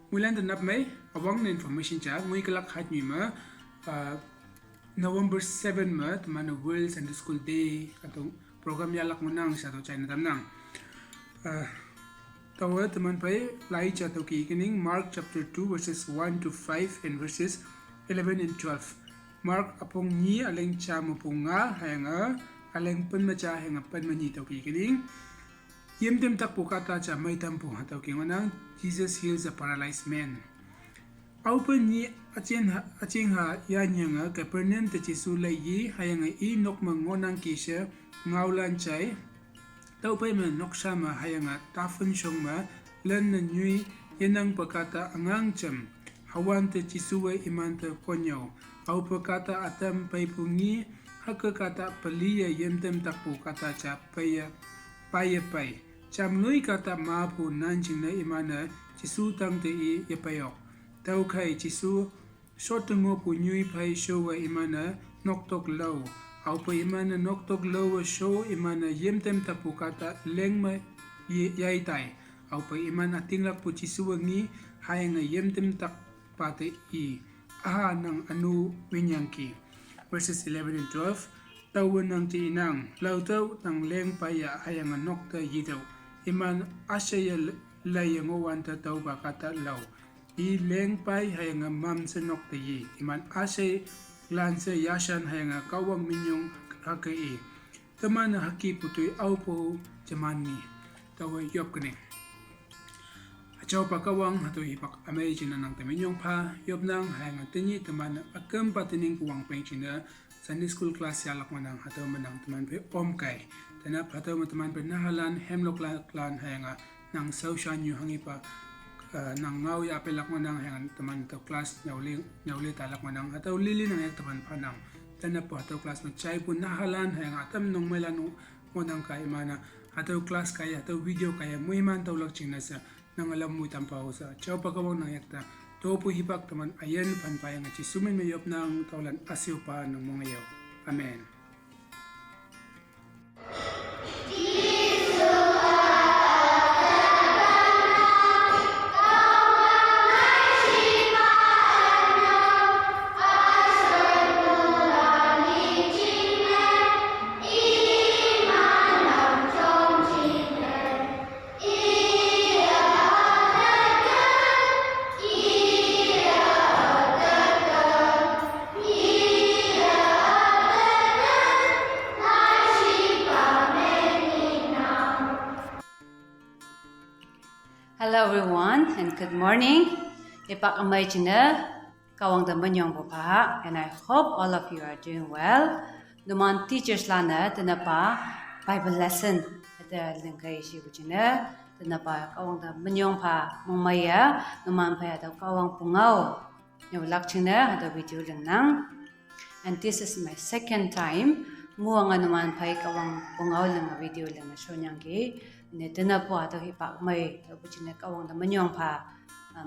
Mulan the nap may awang na information cha ngui kalak hat ni ma November 7 ma man World Sunday School Day atong program yalak mo nang sa to China tam nang tawa teman pai lai cha to ki kining Mark chapter 2 verses 1 to 5 and verses 11 and 12 Mark apong ni aleng cha mo punga hanga aleng pen ma cha hanga pen ma ni to ki kining yem tem tak pukata cha mai tam pu hataw ki nganang Jesus heals a paralyzed man. Open ni aching ha ya nyanga Capernaum te Jesu lai yi hayanga I nok mangonang kisha ngaulan chai tau pai man nok sama hayanga tafun shong ma len na nyui yenang pakata angang cham hawan te Jesu wa iman te konyo au pakata atam pai pungi hakka kata paliya yemtem takpu kata cha paya pai cham nui kata ma pu nanjing na imana Jesu tang te I yapayok tau kai Jesu short ngo pu nyui pai show wa imana nok tok low au pa imana nok tok low show imana yemtem tapu kata lengma yai tai au pa imana tinglak pu Jesu ngi hayanga yemtem tak pate I aha nang anu winyangki verses 11 and 12 tau nang ti inang lau tau nang leng pa ya hayanga nok ta yidau iman asya layang wanta tau bakata lau I leng pai hayanga mam sa nok ta yi iman asya lan sa yasan hayanga kawang minyong hakai taman haki putui au po jamani tawa yop kene achaw pa kawang hato ipak amay china nang taminyong pa yop nang hayanga tinyi taman akam patining kuwang peng china Sunday school class yalak manang hato manang taman pe om kai tanap hato taman pe nahalan hemlock clan hayanga nang saushan yu hangi pa nang ngau ya pelak manang hayang taman to class nyauli talak manang hato lili nang yak taman panang tanap po hato class na chay po nahalan hayang atam nung melan manang kay mana hato class kaya hato video kaya muiman tawlak chingna sa nang alam mo tampaw sa chaw pagawang nang yakta to po hipak taman ayan panpayang at sumin mayop ng tawlan asiw pa ng mga yaw. Amen. Hello everyone and good morning. Ipak amay china kawang da manyong papa and I hope all of you are doing well. Duman teachers lana tanapa Bible lesson at lingkay si china tanapa kawang da manyong pa mangmaya duman pa da kawang pungaw nyawlak china hada video lang and this is my second time muang anuman pa kawang pungaw lang video lang na show nyangki ne tena po ato hipak may bucine kawang da manyong pa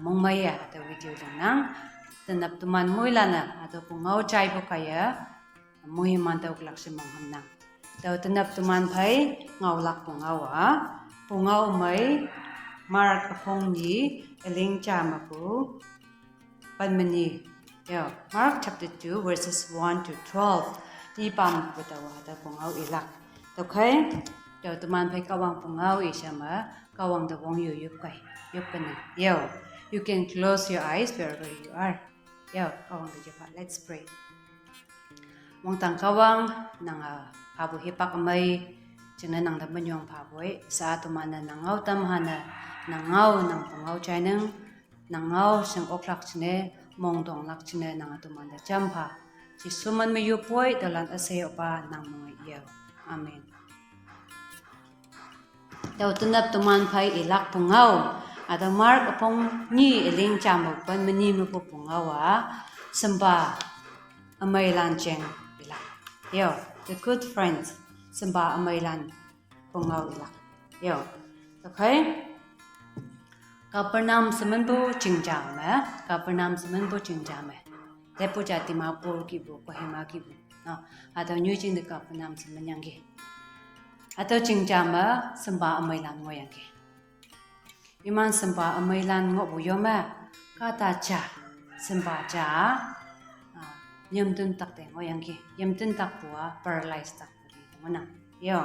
mongmaya ato video lang tenap tuman muilana ato pungaw chay po kaya muhiman taw klak si mongham nang taw tenap tuman pay ngawlak pungaw may Mark Apheang ni eling chama po panmani yo Mark chapter 2 verses 1 to 12 di pam po taw ato pungaw ilak okay Yo teman pai kawang pungaw isama kawang da wong yup kana yo you can close your eyes wherever you are yo kawang da japa let's pray wong tang kawang nang pabu hipak amay china nang da manyong paboy sa tumana nangaw tamhana nangaw nang pungaw chay nang nangaw sang oklak chine mongdong lak chine nang tumanda jampa si suman may yupoy dalan asayo pa nang mga iyo amen Daw tunap tuman pay ilak pungaw. Ada Mark Apheang ni iling chamog pan mani mo po pungawa. Samba amay lancheng ilak. Yo, the good friends. Samba amay lan pungaw ilak. Yo, okay? Kapanam saman po chingjame. Kapanam saman po chingjame. Depo jati mapur kibu ko hema kibu. No, ada nyucing de kapanam saman yanggi. Ato chingjama samba amay lan ngoyanggi. Iman samba amay lan ngo buyoma kata cha sembah cha yamtun tak te ngoyang ki yamtun tak pua paralyzed tak peli mana yo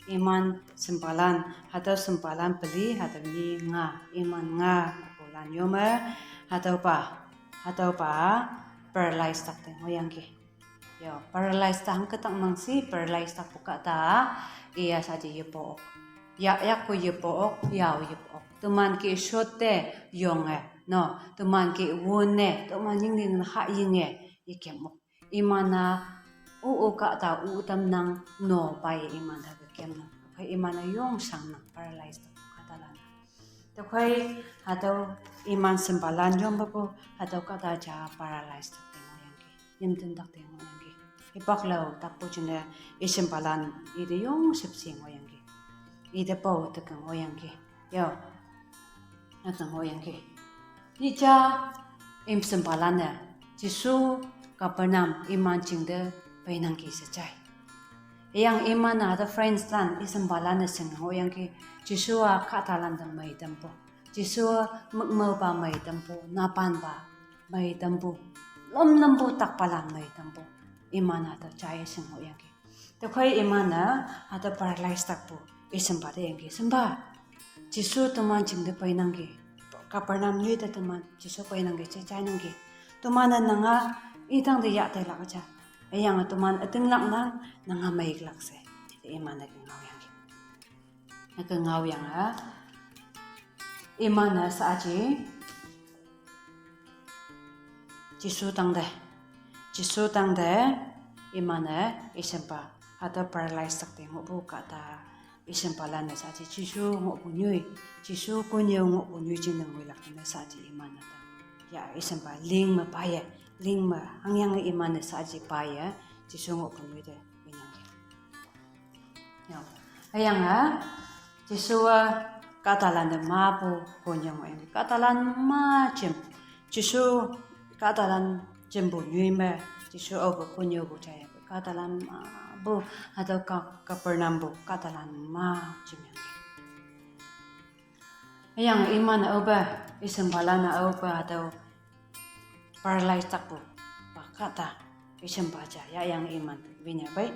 iman sempalan atau sempalan peli atau ni nga iman nga bulan yoma atau pa paralyzed tak te ngoyang ki yo paralyzed tak ketang mangsi paralyzed tak buka ta iya saja yepo ya ko yepo ya yepo tuman ki shote yonge no tuman ki wone tuman ning ha yinge ikemok imana ka ta tam nang no pai imana ka kem na kai imana yong sang na paralyzed kata lana to kai atau iman sempalan yong bapo atau kata ja paralyzed yang ki yimten tak te yang ki ipaklau tak po chine isempalan ide yong sipsing yang ki ide po te kang yang ki yo atang yang ki ni cha im sempalan na jisu kapernam iman chingde painang ki sechai yang iman ada friends lan isembalan na sing ho yang ki jisua katalan dang mai tempo jisua magmo ba mai tempo napan ba mai tempo lom nampo takpalan mai tempo iman ada chai sing ho yang ki to khoi iman na ada paralyzed takpo isembade yang ki semba jisu teman chingde painang ki kapernam ni ta teman jisu painang ki chai nang ki tumana nanga itang de ya te la cha ayang atuman ating lak nang may glakse iman na ngaw yang iman na sa aji jisu tang de iman na isempa atau paralyzed tak te ngobu kata isempalan na sa aji jisu ngobu nyui jisu kunyo ngobu nyui jin nang wilak na sa aji iman na ya isempa ling ma paye ling ma hangyang iman na sa aji paye jisu ngobu nyui de winyang ya ayang jisu katalan de ma po konyang ayang katalan ma jem jisu katalan jembu nyui ma jisu obo kunyo bu jaya katalan ma bu atau kapernam bu katalan ma jem ayang iman na oba isembalan na oba atau paralyzed tak po kata isembaja ya yang iman winya bai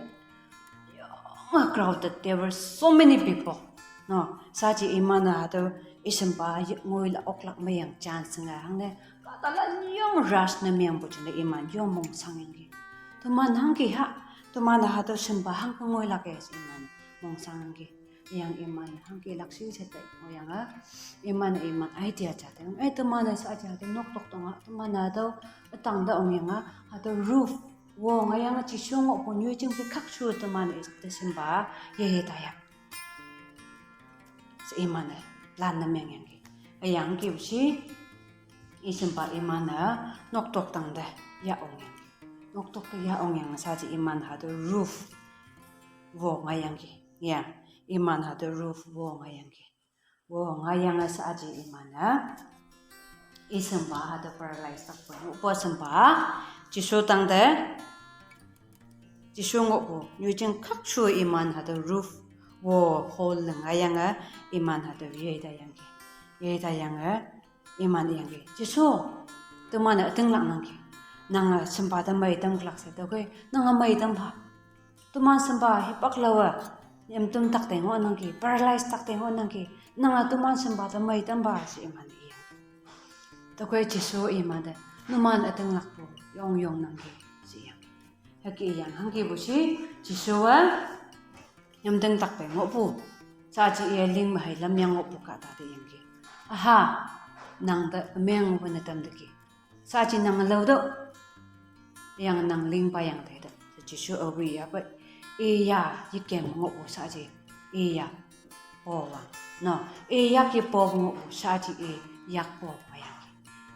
crowded there were so many people no saji iman na atau isemba ngoi la oklak mayang chance nga hangne katalan yung rush na miyang bu chine iman yung mong sangin tuman hangki ha tuman ha to semba hang ngoi la ke iman mong sangin yang iman hangki laksi sete moyang iman idea chate tuman sa aja de nok tok tong tuman na to tang da ong yang atau roof wo ngayang chisung po nyu jing pi khak chu tuman de semba ye daya sa iman lan na meng yang ki ayang ki si isemba iman nok tok tang de ya ong yang nok tok ya ong yang sa ji iman ha to roof wo ngayang ki ya iman ha the roof wo ngayang ki wo ngayang sa aji iman isemba ha the paralyzed tak po semba jisu tang de jisu ngo po nyujing khak chu iman ha the roof wo hol ngayang iman ha the ye da yang iman yang ki jisu tuman ating lak nang ki nang semba da mai dam klak se da koi nang mai dam ba tuman semba hipak lawa yam tum tak te ngo nang ki paralyzed tak te ngo nang ki nang tuman semba ta mai tam ba si iman iya to koi jisu iman da numan ateng lak po yong nang ki si yang haki yang hang ki bu si jisu yam deng tak te ngo pu sa ji ye ling ma hai lam yang ngo pu ka ta de yang ki aha nang da meng bu na tam de ki sa ji nang lo do yang nang ling pa yang te da jisu obi ya ba iya yikem ngo saji iya powa no iya ki po ngo saji yak po ayang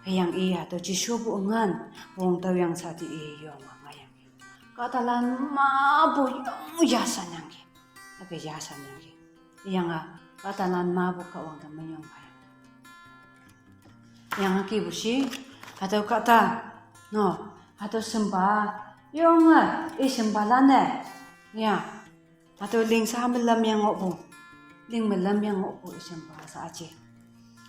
ayang iya to jisu bu ngan wong taw yang saji yo ayang katalan ma bu ya sanang ki ake ya sanang ki yang katalan ma bu ka wong ta manyong ayang yang ki bu si atau kata no atau sembah yung isembalan ya atau ling sa melam yang ngopo ling melam yang ngopo isemba sa aji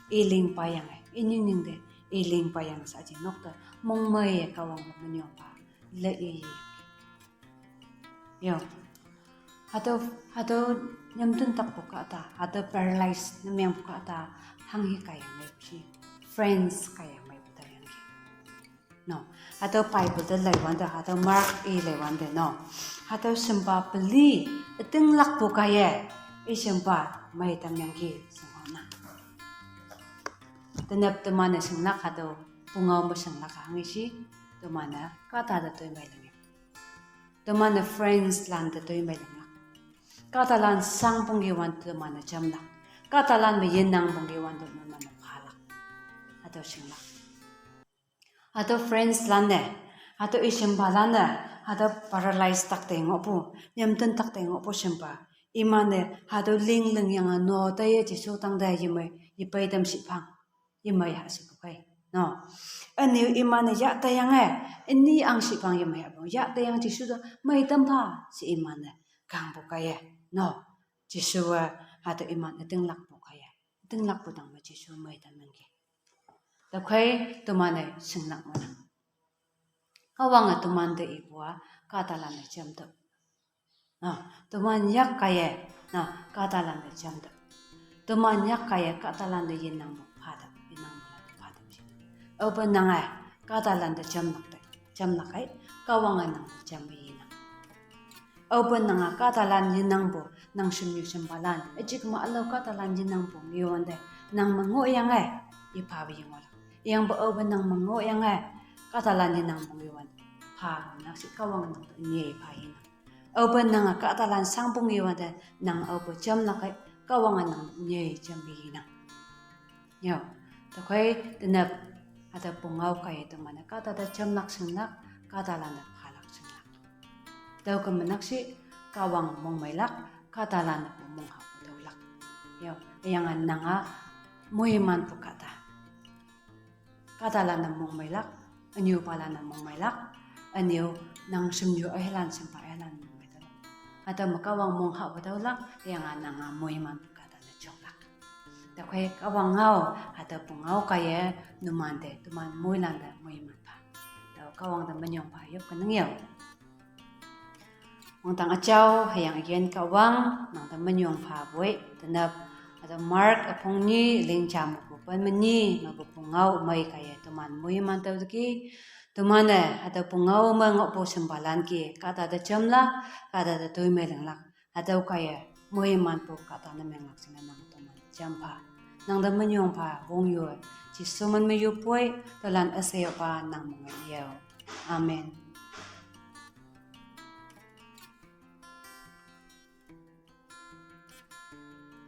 iling pa yang ining de iling pa yang sa jinok ta mong may kawang manyo pa le yo hado nyamdun tak buka ta hado paralyzed na miyang buka ta hanghi kaya may chi friends kaya may butayan ki no hado Bible da laiwan da hado Mark laiwan da no hado simba beli ting lak buka ye simba may tamyang ki singona tenap temana singnak hado pungaw mo singnak hangi si temana kata da toy may lang temana friends lan da toy may lang Katalan sang punggiwan to mana jamla. Katalan may yenang punggiwan to mana palak. Ato singla. Ato friends lane. Ato isimba lane. Ato paralyzed takte ngopo. Nyamten takte ngopo simba. Imane ato ling yang no taye jisu tang da yimay yipay dam sipang. Yimay ha sipukay. No. Ani imane ya tayang ini ang sipang yimay abo. Ya tayang jisu do may tampa si imane kang bukaya. No, Jisoo hado iman iting lakbo kaya. Iting lakbo dang ma Jisoo may tamang ki. Dakway tumane singnak mo na. Kawang tumande ibwa katalan na jamdo. No, tuman yak kaya na katalan na jamdo. Tuman yak kaya katalan na yinang mo padap. Yinang mo lang padap siya. Open na nga katalan na jamnak tayo. Jamnak ay kawangan ng jamay. Open na nga katalan yinang bo nang simbalan. Ejik maalaw katalan yinang bo iwan de nang mangoyang ipawi yung wala. Iyang bo open nang mangoyang katalan yinang bo iwan. Pa nang si kawang nang niya ipayin. Open na nga katalan sangpong iwan de nang opo jam na kay kawangan nang niya jambihin. Yo, takoy tinap at pungaw kayo ito man katata jam nak singnak katalan na daw ka manaksi kawang mong maylak katalan na po mong hapudawlak. Yo, iyangan na nga muhiman po kata. Katalan na mong maylak, anyo pala na mong maylak, anyo nang sumyo ahilan simpa ahilan mong maydawlak. At makawang mong hapudawlak, iyangan na nga muhiman po kata na jowlak. Dakway kawang ngaw, at pungaw kaya numande, tuman muhilan na muhiman pa. Daw kawang naman yung payop ka nang yaw. Ang tang achaw hayang igen kawang nang taman yung paboy tanap at Mark apong ni ling cham pupan mani mabupungaw may kaya tuman muy man tawki tuman at pungaw mga po simbalan ki kata da chamla kata da toy may lang at kaya muy man po kata na may lak sina nang tuman champa nang taman yung pa bong yu jisuman may yupoy talan asayo pa nang mga yaw. Amen.